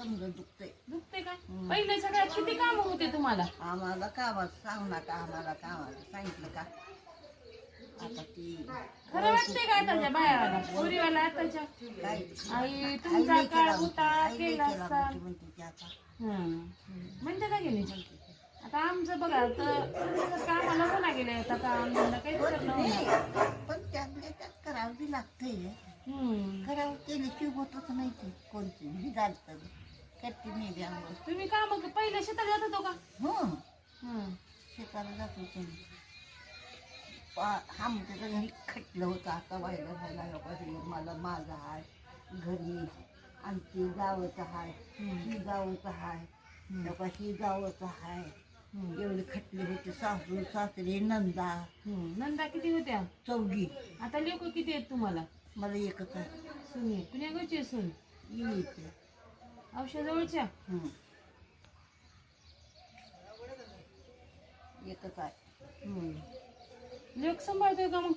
समजून दुखतंय. दुखते का? पहिले सगळ्यात किती काम होते तुम्हाला? आम्हाला कामाचं सांग नका, आम्हाला कामाचं सांगितलं का आता ती खरं वाटतंय का आताच्या बायाला पोरीवाला आताच्या? काय आई तुमचा काळ होता केला असता. म्हणते ती आता म्हणते का गेली? आता आमचं बघा तर कामाला कोणा गेले आता काम धंदा काहीच करणं होणार. पण त्यातल्या त्यात करावं बी लागतंय. हम्म. करावं केल्याशिवाय होतच नाही ते कोणती मी घालतं करते मी बी आंघोळ. तुम्ही काम पहिल्या शेतात जात होतो का? हं शेताला जात होतो मी. आमच्या घरी खटलं होतं आता व्हायला व्हायला लोक मला माझं हाय घरी आणि ती गावचं हाय ही गावचं हाय लोक ही गावचं हाय एवढे खटले होते सासू सासरे नंदा नंदा किती होत्या? चौघी. आता लोक किती आहेत तुम्हाला? मला एकच आहे. सुनी कुण्या गावची सून? येते औषधाजवळच्या? एकच आहे. लोक सांभाळतोय का मग?